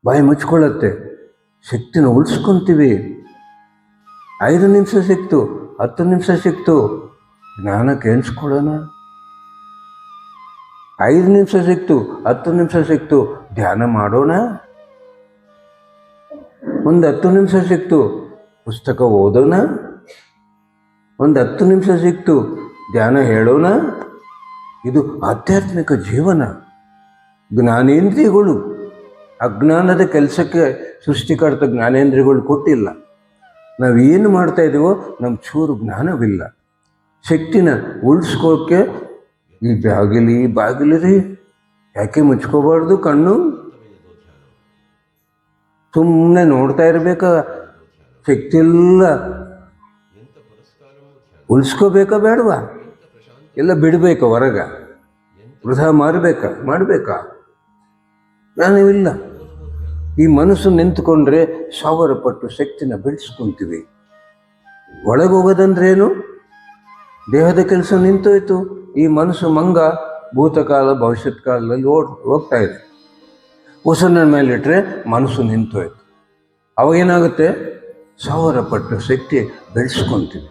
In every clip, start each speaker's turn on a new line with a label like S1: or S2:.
S1: ಬಾಯಿ ಮುಚ್ಕೊಳ್ಳುತ್ತೆ, ಶಕ್ತಿನ ಉಳಿಸ್ಕೊತೀವಿ. 5 ನಿಮಿಷ ಸಿಕ್ತು, 10 ನಿಮಿಷ ಸಿಕ್ತು, ಜ್ಞಾನ ಕೇಳಿಸ್ಕೊಳ್ಳೋಣ. 5 ನಿಮಿಷ ಸಿಕ್ತು, 10 ನಿಮಿಷ ಸಿಕ್ತು, ಧ್ಯಾನ ಮಾಡೋಣ. ಒಂದು 10 ನಿಮಿಷ ಸಿಕ್ತು, ಪುಸ್ತಕ ಓದೋಣ. ಒಂದು 10 ನಿಮಿಷ ಸಿಕ್ತು, ಧ್ಯಾನ ಹೇಳೋಣ. ಇದು ಆಧ್ಯಾತ್ಮಿಕ ಜೀವನ. ಜ್ಞಾನೇಂದ್ರಿಯಗಳು ಅಜ್ಞಾನದ ಕೆಲಸಕ್ಕೆ ಸೃಷ್ಟಿಕರ್ತ ಜ್ಞಾನೇಂದ್ರಿಯಗಳು ಕೊಟ್ಟಿಲ್ಲ. ನಾವೇನು ಮಾಡ್ತಾ ಇದ್ದೀವೋ ನಮ್ಮ ಚೂರು ಜ್ಞಾನವಿಲ್ಲ. ಶಕ್ತಿನ ಉಳಿಸ್ಕೋಕ್ಕೆ ಈ ಬಾಗಿಲಿ ರೀ, ಯಾಕೆ ಮುಚ್ಕೋಬಾರ್ದು ಕಣ್ಣು? ಸುಮ್ಮನೆ ನೋಡ್ತಾ ಇರಬೇಕಾ? ಶಕ್ತಿ ಇಲ್ಲ, ಉಳಿಸ್ಕೋಬೇಕಾ ಬೇಡವಾ? ಎಲ್ಲ ಬಿಡಬೇಕಾ ಹೊರಗ? ವೃಥಾ ಮಾಡಬೇಕಾ? ಜ್ಞಾನವಿಲ್ಲ. ಈ ಮನಸ್ಸು ನಿಂತುಕೊಂಡ್ರೆ 1000 ಪಟ್ಟು ಶಕ್ತಿನ ಬೆಳೆಸ್ಕೊಂತೀವಿ. ಒಳಗೋಗೋದಂದ್ರೇನು? ದೇಹದ ಕೆಲಸ ನಿಂತೋಯ್ತು. ಈ ಮನಸ್ಸು ಮಂಗ ಭೂತಕಾಲ ಭವಿಷ್ಯತ್ ಕಾಲದಲ್ಲಿ ಹೋಗ್ತಾ ಇದೆ. ಉಸಿರಿನ ಮೇಲಿಟ್ರೆ ಮನಸ್ಸು ನಿಂತೋಯ್ತು. ಅವಾಗೇನಾಗುತ್ತೆ? 1000 ಪಟ್ಟು ಶಕ್ತಿ ಬೆಳೆಸ್ಕೊತೀವಿ.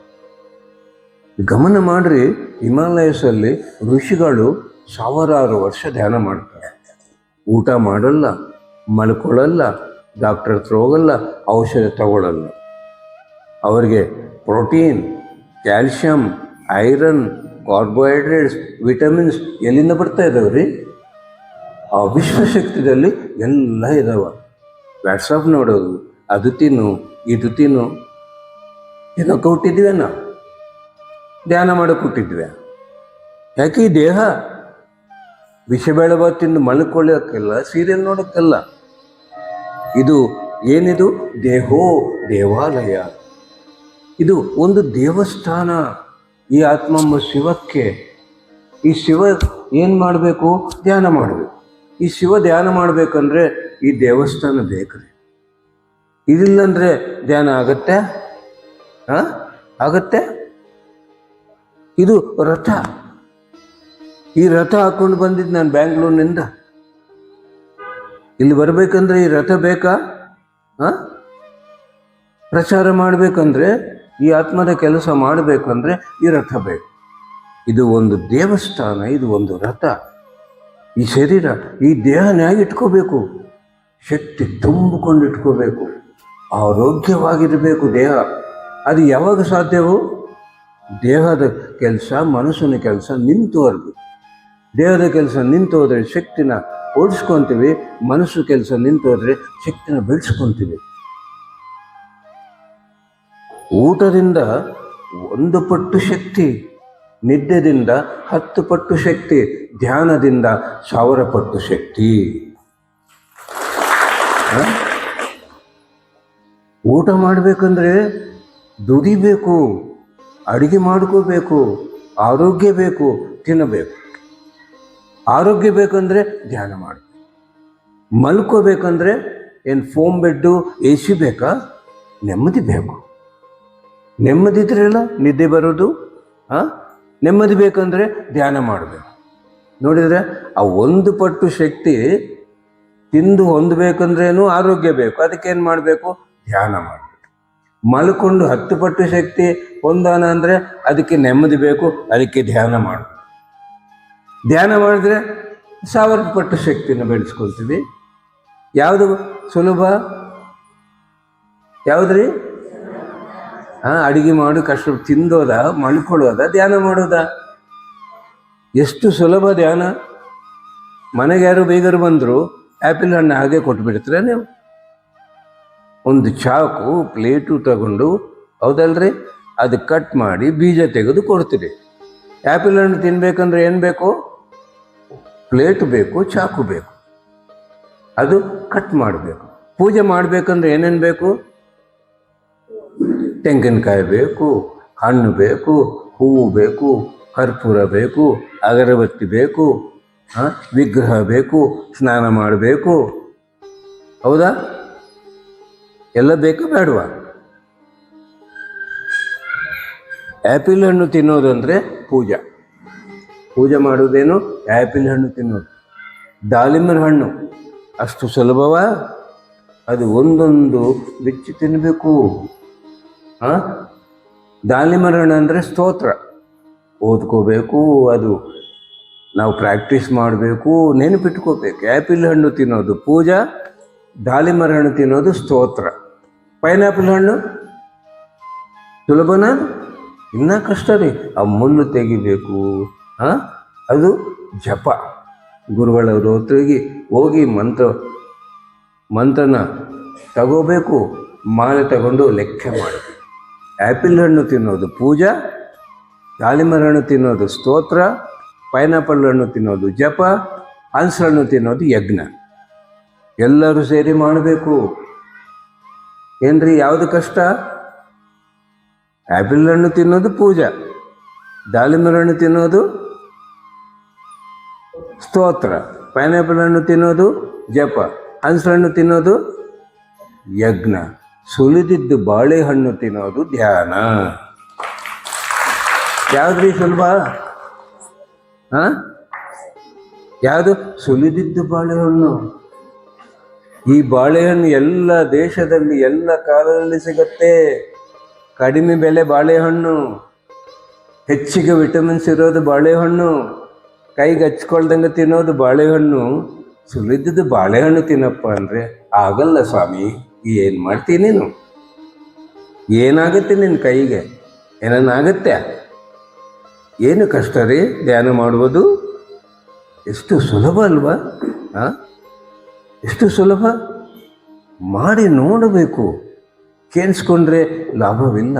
S1: ಗಮನ ಮಾಡ್ರಿ, ಹಿಮಾಲಯಸಲ್ಲಿ ಋಷಿಗಳು 1000 ವರ್ಷ ಧ್ಯಾನ ಮಾಡ್ತಾರೆ. ಊಟ ಮಾಡಲ್ಲ, ಮಲ್ಕೊಳ್ಳಲ್ಲ, ಡಾಕ್ಟರ್ ಹತ್ರ ಹೋಗಲ್ಲ, ಔಷಧ ತಗೊಳ್ಳಲ್ಲ. ಅವರಿಗೆ protein, calcium, iron, carbohydrates, vitamins ಎಲ್ಲಿಂದ ಬರ್ತಾ ಇದ್ದಾವ್ರಿ? ಆ ವಿಶ್ವಶಕ್ತಿಯಲ್ಲಿ ಎಲ್ಲ ಇದಾವ. ವಾಟ್ಸಪ್ ನೋಡೋದು, ಅದು ತಿನ್ನು, ಇದು ತಿನ್ನು. ಏನಕ್ಕೆ ಹುಟ್ಟಿದ್ವಿ ನಾವು? ಧ್ಯಾನ ಮಾಡೋಕೆ ಹುಟ್ಟಿದ್ವಿ. ಯಾಕೆ ಈ ದೇಹ ಬಿಸಿಬೇಳೆ ತಿಂದು ಮಲ್ಕೊಳ್ಳೋಕ್ಕೆಲ್ಲ, ಸೀರಿಯಲ್ ನೋಡೋಕ್ಕೆಲ್ಲ. ಇದು ಏನಿದು? ದೇಹೋ ದೇವಾಲಯ. ಇದು ಒಂದು ದೇವಸ್ಥಾನ ಈ ಆತ್ಮಮ್ಮ ಶಿವಕ್ಕೆ. ಈ ಶಿವ ಏನು ಮಾಡಬೇಕು? ಧ್ಯಾನ ಮಾಡಬೇಕು. ಈ ಶಿವ ಧ್ಯಾನ ಮಾಡಬೇಕಂದ್ರೆ ಈ ದೇವಸ್ಥಾನ ಬೇಕ್ರಿ. ಇದಿಲ್ಲಂದರೆ ಧ್ಯಾನ ಆಗತ್ತೆ? ಆಗತ್ತೆ? ಇದು ರಥ. ಈ ರಥ ಹಾಕ್ಕೊಂಡು ಬಂದಿದ್ದು ನಾನು ಬ್ಯಾಂಗ್ಳೂರಿನಿಂದ. ಇಲ್ಲಿ ಬರಬೇಕಂದ್ರೆ ಈ ರಥ ಬೇಕಾ? ಪ್ರಚಾರ ಮಾಡಬೇಕಂದ್ರೆ, ಈ ಆತ್ಮದ ಕೆಲಸ ಮಾಡಬೇಕಂದ್ರೆ ಈ ರಥ ಬೇಕು. ಇದು ಒಂದು ದೇವಸ್ಥಾನ, ಇದು ಒಂದು ರಥ. ಈ ಶರೀರ, ಈ ದೇಹನಾಗಿ ಇಟ್ಕೋಬೇಕು. ಶಕ್ತಿ ತುಂಬಿಕೊಂಡು ಇಟ್ಕೋಬೇಕು. ಆರೋಗ್ಯವಾಗಿರಬೇಕು ದೇಹ. ಅದು ಯಾವಾಗ ಸಾಧ್ಯವೋ? ದೇಹದ ಕೆಲಸ, ಮನಸ್ಸಿನ ಕೆಲಸ ನಿಂತುವರೆಗೂ. ದೇಹದ ಕೆಲಸ ನಿಂತು ಹೋದರೆ ಶಕ್ತಿನ ಓಡಿಸ್ಕೊತೀವಿ, ಮನಸ್ಸು ಕೆಲಸ ನಿಂತು ಹೋದರೆ ಶಕ್ತಿನ ಬೆಳೆಸ್ಕೊತೀವಿ. ಊಟದಿಂದ 1 ಪಟ್ಟು ಶಕ್ತಿ, ನಿದ್ದೆದಿಂದ 10 ಪಟ್ಟು ಶಕ್ತಿ, ಧ್ಯಾನದಿಂದ 1000 ಪಟ್ಟು ಶಕ್ತಿ. ಊಟ ಮಾಡಬೇಕಂದ್ರೆ ದುಡಿಬೇಕು, ಅಡುಗೆ ಮಾಡ್ಕೋಬೇಕು, ಆರೋಗ್ಯ ಬೇಕು, ತಿನ್ನಬೇಕು. ಆರೋಗ್ಯ ಬೇಕಂದ್ರೆ ಧ್ಯಾನ ಮಾಡಬೇಕು. ಮಲ್ಕೋಬೇಕಂದ್ರೆ ಏನು ಫೋಮ್ ಬೆಡ್ಡು, AC ಬೇಕಾ? ನೆಮ್ಮದಿ ಬೇಕು. ನೆಮ್ಮದಿ ಇದ್ರೆಲ್ಲ ನಿದ್ದೆ ಬರೋದು. ನೆಮ್ಮದಿ ಬೇಕಂದ್ರೆ ಧ್ಯಾನ ಮಾಡಬೇಕು. ನೋಡಿದರೆ ಆ 1 ಪಟ್ಟು ಶಕ್ತಿ ತಿಂದು ಹೊಂದಬೇಕಂದ್ರೇನು ಆರೋಗ್ಯ ಬೇಕು. ಅದಕ್ಕೇನು ಮಾಡಬೇಕು? ಧ್ಯಾನ ಮಾಡಬೇಕು. ಮಲ್ಕೊಂಡು 10 ಪಟ್ಟು ಶಕ್ತಿ ಹೊಂದಾನ ಅಂದರೆ ಅದಕ್ಕೆ ನೆಮ್ಮದಿ ಬೇಕು, ಅದಕ್ಕೆ ಧ್ಯಾನ ಮಾಡಬೇಕು. ಧ್ಯಾನ ಮಾಡಿದ್ರೆ 1000 ಪಟ್ಟು ಶಕ್ತಿನ ಬೆಳೆಸ್ಕೊಳ್ತೀವಿ. ಯಾವುದು ಸುಲಭ? ಯಾವುದ್ರಿ? ಅಡುಗೆ ಮಾಡಿ ಕಷ್ಟ ತಿಂದೋದ, ಮಲ್ಕೊಳ್ಳೋದ, ಧ್ಯಾನ ಮಾಡೋದ? ಎಷ್ಟು ಸುಲಭ ಧ್ಯಾನ. ಮನೆಗೆ ಯಾರು ಬೀಗರು ಬಂದರು, ಆ್ಯಪಲ್ ಹಣ್ಣು ಹಾಗೆ ಕೊಟ್ಬಿಡ್ತೀರ ನೀವು? ಒಂದು ಚಾಕು ಪ್ಲೇಟು ತಗೊಂಡು, ಹೌದಲ್ರಿ, ಅದು ಕಟ್ ಮಾಡಿ ಬೀಜ ತೆಗೆದು ಕೊಡ್ತೀರಿ. ಆ್ಯಪಲ್ ಹಣ್ಣು ತಿನ್ಬೇಕಂದ್ರೆ ಏನು ಬೇಕು? ಪ್ಲೇಟ್ ಬೇಕು, ಚಾಕು ಬೇಕು, ಅದು ಕಟ್ ಮಾಡಬೇಕು. ಪೂಜೆ ಮಾಡಬೇಕಂದ್ರೆ ಏನೇನು ಬೇಕು? ತೆಂಗಿನಕಾಯಿ ಬೇಕು, ಹಣ್ಣು ಬೇಕು, ಹೂವು ಬೇಕು, ಕರ್ಪೂರ ಬೇಕು, ಅಗರಬತ್ತಿ ಬೇಕು, ವಿಗ್ರಹ ಬೇಕು, ಸ್ನಾನ ಮಾಡಬೇಕು. ಹೌದಾ? ಎಲ್ಲ ಬೇಕಾ ಬೇಡವಾ? ಆ್ಯಪಿಲ್ ಹಣ್ಣು ತಿನ್ನೋದಂದರೆ ಪೂಜೆ ಮಾಡೋದೇನು? ಆ್ಯಪಿಲ್ ಹಣ್ಣು ತಿನ್ನೋದು. ದಾಳಿಂಬೆ ಹಣ್ಣು ಅಷ್ಟು ಸುಲಭವಾ? ಅದು ಒಂದೊಂದು ಬಿಚ್ಚಿ ತಿನ್ನಬೇಕು. ದಾಳಿಂಬೆ ಹಣ್ಣು ಅಂದರೆ ಸ್ತೋತ್ರ ಓದ್ಕೋಬೇಕು, ಅದು ನಾವು ಪ್ರಾಕ್ಟೀಸ್ ಮಾಡಬೇಕು, ನೆನಪಿಟ್ಕೋಬೇಕು. ಆ್ಯಪಿಲ್ ಹಣ್ಣು ತಿನ್ನೋದು ಪೂಜಾ, ದಾಳಿಂಬೆ ಹಣ್ಣು ತಿನ್ನೋದು ಸ್ತೋತ್ರ. ಪೈನಾಪಲ್ ಹಣ್ಣು ಸುಲಭನ? ಇನ್ನೂ ಕಷ್ಟ ರೀ. ಆ ಮುಳ್ಳು ತೆಗಿಬೇಕು. ಅದು ಜಪ. ಗುರುಗಳವರು ಹೋಗಿ ಮಂತ್ರನ ತಗೋಬೇಕು, ಮಾಲೆ ತಗೊಂಡು ಲೆಕ್ಕ ಮಾಡಬೇಕು. ಆ್ಯಪಿಲ್ ಹಣ್ಣು ತಿನ್ನೋದು ಪೂಜಾ, ದಾಳಿಂಬೆ ಹಣ್ಣು ತಿನ್ನೋದು ಸ್ತೋತ್ರ, ಪೈನಾಪಲ್ ಹಣ್ಣು ತಿನ್ನೋದು ಜಪ, ಹಲಸು ಹಣ್ಣು ತಿನ್ನೋದು ಯಜ್ಞ. ಎಲ್ಲರೂ ಸೇರಿ ಮಾಡಬೇಕು. ಏನ್ರಿ ಯಾವುದು ಕಷ್ಟ? ಆ್ಯಪಿಲ್ ಹಣ್ಣು ತಿನ್ನೋದು ಪೂಜಾ, ದಾಳಿಂಬೆ ಹಣ್ಣು ತಿನ್ನೋದು ಸ್ತೋತ್ರ, ಪೈನಾಪಲ್ ಹಣ್ಣು ತಿನ್ನೋದು ಜಪ, ಹಲಸು ಹಣ್ಣು ತಿನ್ನೋದು ಯಜ್ಞ, ಸುಲಿದಿದ್ದು ಬಾಳೆಹಣ್ಣು ತಿನ್ನೋದು ಧ್ಯಾನ. ಯಾವುದ್ರಿ ಸುಲಭ? ಯಾವುದು? ಸುಲಿದಿದ್ದು ಬಾಳೆಹಣ್ಣು. ಈ ಬಾಳೆಹಣ್ಣು ಎಲ್ಲ ದೇಶದಲ್ಲಿ ಎಲ್ಲ ಕಾಲದಲ್ಲಿ ಸಿಗತ್ತೆ. ಕಡಿಮೆ ಬೆಲೆ ಬಾಳೆಹಣ್ಣು, ಹೆಚ್ಚಿಗೆ ವಿಟಮಿನ್ಸ್ ಇರೋದು ಬಾಳೆಹಣ್ಣು, ಕೈಗೆ ಹಚ್ಕೊಳ್ದಂಗೆ ತಿನ್ನೋದು ಬಾಳೆಹಣ್ಣು. ಸುಲಿದಿದ್ದು ಬಾಳೆಹಣ್ಣು ತಿನ್ನಪ್ಪ ಅಂದರೆ ಆಗಲ್ಲ ಸ್ವಾಮಿ. ಏನು ಮಾಡ್ತೀನಿ ನೀನು? ಏನಾಗುತ್ತೆ ನಿನ್ನ ಕೈಗೆ? ಏನನ್ನಾಗತ್ತೆ? ಏನು ಕಷ್ಟ ರೀ ಧ್ಯಾನ ಮಾಡುವುದು? ಎಷ್ಟು ಸುಲಭ ಅಲ್ವಾ? ಎಷ್ಟು ಸುಲಭ. ಮಾಡಿ ನೋಡಬೇಕು. ಕೇಳಿಸ್ಕೊಂಡ್ರೆ ಲಾಭವಿಲ್ಲ.